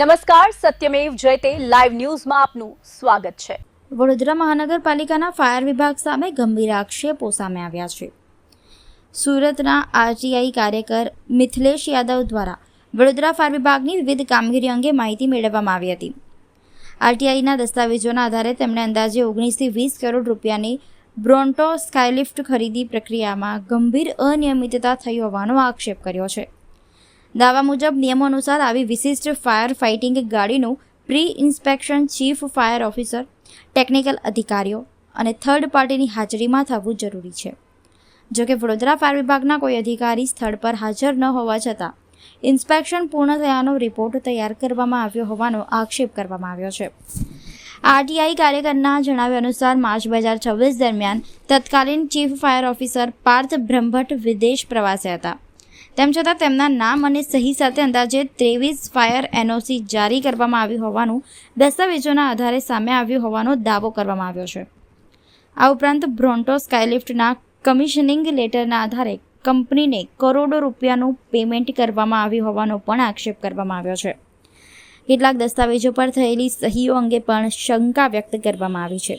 નમસ્કાર, સત્યમેવ જયતે લાઈવ ન્યૂઝમાં આપનું સ્વાગત છે। વડોદરા મહાનગરપાલિકાના ફાયર વિભાગ સામે ગંભીર આક્ષેપો સામે આવ્યા છે। સુરતના આરટીઆઈ કાર્યકર મિથિલેશ યાદવ દ્વારા વડોદરા ફાયર વિભાગની વિવિધ કામગીરી અંગે માહિતી મેળવવામાં આવી હતી। આરટીઆઈના દસ્તાવેજોના આધારે તેમણે અંદાજે 19 થી 20 કરોડ રૂપિયાની બ્રોન્ટો સ્કાયલિફ્ટ ખરીદી પ્રક્રિયામાં ગંભીર અનિયમિતતા થઈ હોવાનો આક્ષેપ કર્યો છે। દાવા મુજબ નિયમો અનુસાર આવી વિશિષ્ટ ફાયર ફાઇટિંગ ગાડીનું pre inspection chief fire officer, technical અધિકારીઓ અને થર્ડ પાર્ટીની હાજરીમાં થવું જરૂરી છે। જોકે વડોદરા ફાયર વિભાગના કોઈ અધિકારી સ્થળ પર હાજર ન હોવા છતાં ઇન્સ્પેક્શન પૂર્ણ થયાનો રિપોર્ટ તૈયાર કરવામાં આવ્યો હોવાનો આક્ષેપ કરવામાં આવ્યો છે। આરટીઆઈ કાર્યકરના જણાવ્યા અનુસાર માર્ચ 2026 દરમિયાન તત્કાલીન chief fire officer Parth Brahmbhatt વિદેશ પ્રવાસે હતા। તેમ છતાં તેમના નામ અને સહી સાથે અંદાજે 23 ફાયર એનઓસી જારી કરવામાં આવી હોવાનું દસ્તાવેજોના આધારે સામે આવ્યું હોવાનો દાવો કરવામાં આવ્યો છે। આ ઉપરાંત બ્રોન્ટો સ્કાયલિફ્ટના કમિશનિંગ લેટરના આધારે કંપનીને કરોડો રૂપિયાનું પેમેન્ટ કરવામાં આવ્યું હોવાનો પણ આક્ષેપ કરવામાં આવ્યો છે। કેટલાક દસ્તાવેજો પર થયેલી સહીઓ અંગે પણ શંકા વ્યક્ત કરવામાં આવી છે।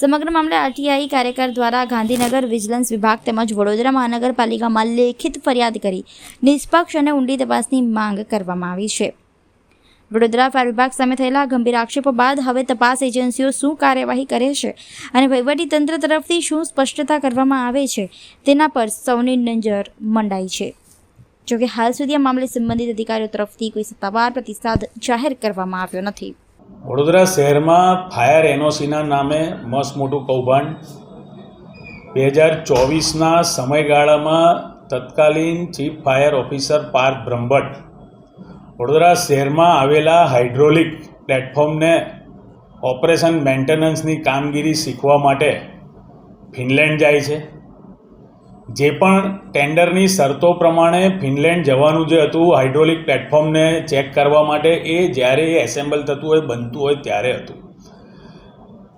સમગ્ર મામલે આરટીઆઈ કાર્યકર દ્વારા ગાંધીનગર વિજિલન્સ વિભાગ તેમજ વડોદરા મહાનગરપાલિકામાં લેખિત ફરિયાદ કરી નિષ્પક્ષ અને ઊંડી તપાસની માંગ કરવામાં આવી છે। વડોદરા ફાયર વિભાગ સામે થયેલા ગંભીર આક્ષેપો બાદ હવે તપાસ એજન્સીઓ શું કાર્યવાહી કરે છે અને વહીવટીતંત્ર તરફથી શું સ્પષ્ટતા કરવામાં આવે છે તેના પર સૌની નજર મંડાઈ છે। જોકે હાલ સુધી આ મામલે સંબંધિત અધિકારીઓ તરફથી કોઈ સત્તાવાર પ્રતિસાદ જાહેર કરવામાં આવ્યો નથી। વડોદરા શહેરમાં ફાયર એનઓસીના નામે મસ્ત મોટું કૌભાંડ 2024ના સમયગાળામાં તત્કાલીન chief fire officer Parth Brahmbhatt Vadodara શહેરમાં આવેલા હાઇડ્રોલિક પ્લેટફોર્મને ઓપરેશન મેન્ટેનન્સની કામગીરી શીખવા માટે ફિનલેન્ડ જાય છે। જે પણ ટેન્ડરની શરતો પ્રમાણે ફિનલેન્ડ જવાનું જે હતું હાઇડ્રોલિક પ્લેટફોર્મને ચેક કરવા માટે, એ જ્યારે એ એસેમ્બલ થતું હોય, બનતું હોય ત્યારે હતું।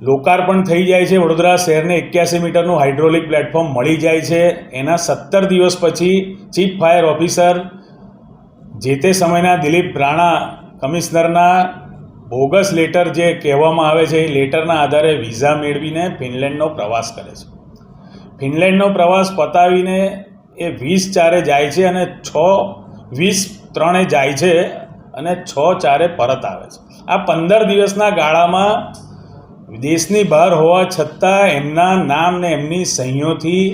લોકાર્પણ થઈ જાય છે, વડોદરા શહેરને 81 મીટરનું હાઇડ્રોલિક પ્લેટફોર્મ મળી જાય છે। એના 17 દિવસ પછી ચીફ ફાયર ઓફિસર જે તે સમયના દિલીપ રાણા કમિશનરના બોગસ લેટર જે કહેવામાં આવે છે એ લેટરના આધારે વિઝા મેળવીને ફિનલેન્ડનો પ્રવાસ કરે છે। ફિનલેન્ડનો પ્રવાસ પતાવીને એ 20/4 જાય છે અને 6/20/3 જાય છે અને 6/4 પરત આવે છે। આ 15 દિવસના ગાળામાં દેશની બહાર હોવા છતાં એમના નામ ને એમની સહીઓથી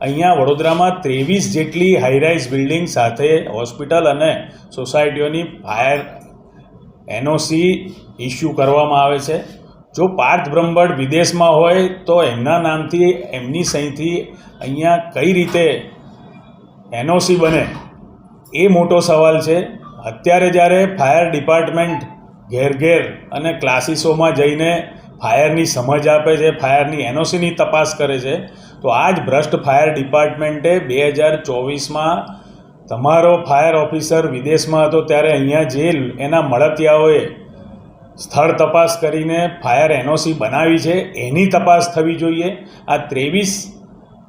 અહીંયા વડોદરામાં 23 જેટલી હાઈરાઇઝ બિલ્ડિંગ સાથે હોસ્પિટલ અને સોસાયટીઓની ફાયર એનઓસી ઇસ્યુ કરવામાં આવે છે। જો પાર્થ બ્રહ્મભટ્ટ વિદેશમાં હોય તો એમના નામથી, એમની સહીથી અહીંયા કઈ રીતે એનઓસી બને એ મોટો સવાલ છે। અત્યારે જ્યારે ફાયર ડિપાર્ટમેન્ટ ઘેર ઘેર અને ક્લાસીસોમાં જઈને ફાયરની સમજ આપે છે, ફાયરની એનઓસીની તપાસ કરે છે, તો આ જ ભ્રષ્ટ ફાયર ડિપાર્ટમેન્ટે 2024માં તમારો ફાયર ઓફિસર વિદેશમાં હતો ત્યારે અહીંયા જે એના મળતિયાઓએ સ્થળ તપાસ કરીને ફાયર એનઓસી બનાવી છે એની તપાસ થવી જોઈએ। આ 23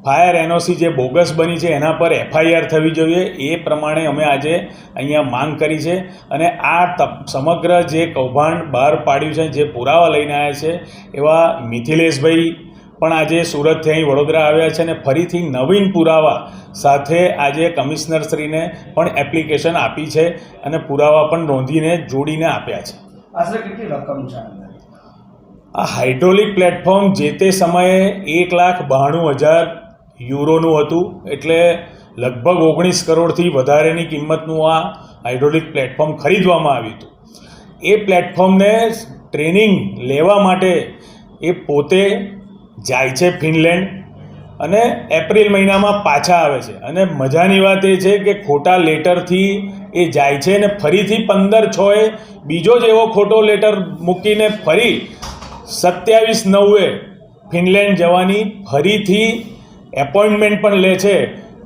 ફાયર એનઓસી જે બોગસ બની છે એના પર એફઆઈઆર થવી જોઈએ। એ પ્રમાણે અમે આજે અહીંયા માંગ કરી છે અને આ સમગ્ર જે કૌભાંડ બહાર પાડ્યું છે, જે પુરાવા લઈને આવ્યા છે એવા મિથિલેશભાઈ પણ આજે સુરતથી અહીં વડોદરા આવ્યા છે અને ફરીથી નવીન પુરાવા સાથે આજે કમિશનરશ્રીને પણ એપ્લિકેશન આપી છે અને પુરાવા પણ નોંધીને જોડીને આપ્યા છે। આશરે કેટલી રકમ છે? આ હાઇડ્રોલિક પ્લેટફોર્મ જે તે સમયે 1,92,000 યુરોનું હતું, એટલે લગભગ 19 કરોડથી વધારેની કિંમતનું આ હાઇડ્રોલિક પ્લેટફોર્મ ખરીદવામાં આવ્યું હતું। એ પ્લેટફોર્મને ટ્રેનિંગ લેવા માટે એ પોતે જાય છે ફિનલેન્ડ અને એપ્રિલ મહિનામાં પાછા આવે છે। અને મજાની વાત એ છે કે ખોટા લેટરથી એ જાય છે અને ફરીથી 15/6 બીજો જ એવો ખોટો લેટર મૂકીને ફરી 27/9 ફિનલેન્ડ જવાની ફરીથી એપોઇન્ટમેન્ટ પણ લે છે।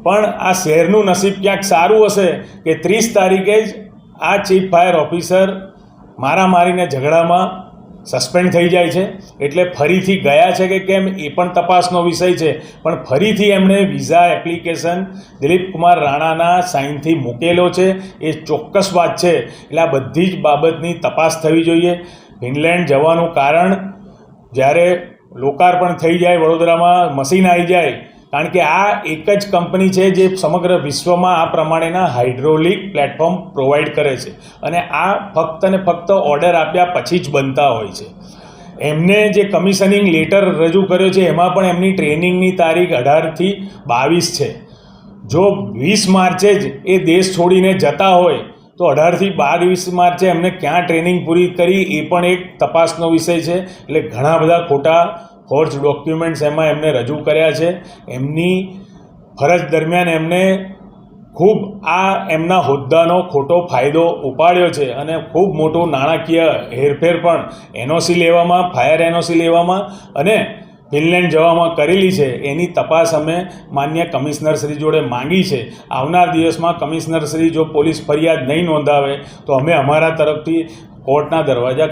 પણ આ શહેરનું નસીબ ક્યાંક સારું હશે કે 30 તારીખે જ આ ચીફ ફાયર ઓફિસર મારામારીને ઝઘડામાં સસ્પેન્ડ થઈ જાય છે. એટલે ફરીથી ગયા છે કે કેમ એ પણ તપાસનો વિષય છે, પણ ફરીથી એમણે વિઝા એપ્લિકેશન દિલીપ કુમાર રાણાના સાઇનથી મૂકેલો છે એ ચોક્કસ વાત છે. એટલે આ બધી જ બાબતની તપાસ થવી જોઈએ. ફિનલેન્ડ જવાનું કારણ જ્યારે લોકાર્પણ થઈ જાય, વડોદરામાં મશીન આવી જાય, કારણ કે આ એક જ કંપની છે જે સમગ્ર વિશ્વમાં આ પ્રમાણેના હાઇડ્રોલિક પ્લેટફોર્મ પ્રોવાઈડ કરે છે, અને આ ફક્ત ને ફક્ત ઓર્ડર આપ્યા પછી જ બનતા હોય છે. એમને જે કમિશનિંગ લેટર રજૂ કર્યો છે એમાં પણ એમની ટ્રેનિંગની તારીખ 18થી 22 છે. જો 20 માર્ચે જ એ દેશ છોડીને જતા હોય તો 18થી 22 માર્ચે એમને ક્યાં ટ્રેનિંગ પૂરી કરી એ પણ એક તપાસનો વિષય છે. એટલે ઘણા બધા ખોટા ફોર્જ ડોક્યુમેન્ટ્સ એમાં એમને રજૂ કર્યા છે. એમની ફરજ દરમિયાન એમને ખૂબ એમના હોદ્દાનો ખોટો ફાયદો ઉપાડ્યો છે, અને ખૂબ મોટું નાણાકીય હેરફેર પણ એનઓસી લેવામાં, ફાયર એનઓસી લેવામાં અને ફિનલેન્ડ જવામાં કરેલી છે. એની તપાસ અમે માન્ય કમિશનરશ્રી જોડે માંગી છે. આવનાર દિવસમાં કમિશનરશ્રી જો પોલીસ ફરિયાદ નહીં નોંધાવે તો અમે અમારા તરફથી કોર્ટના દરવાજા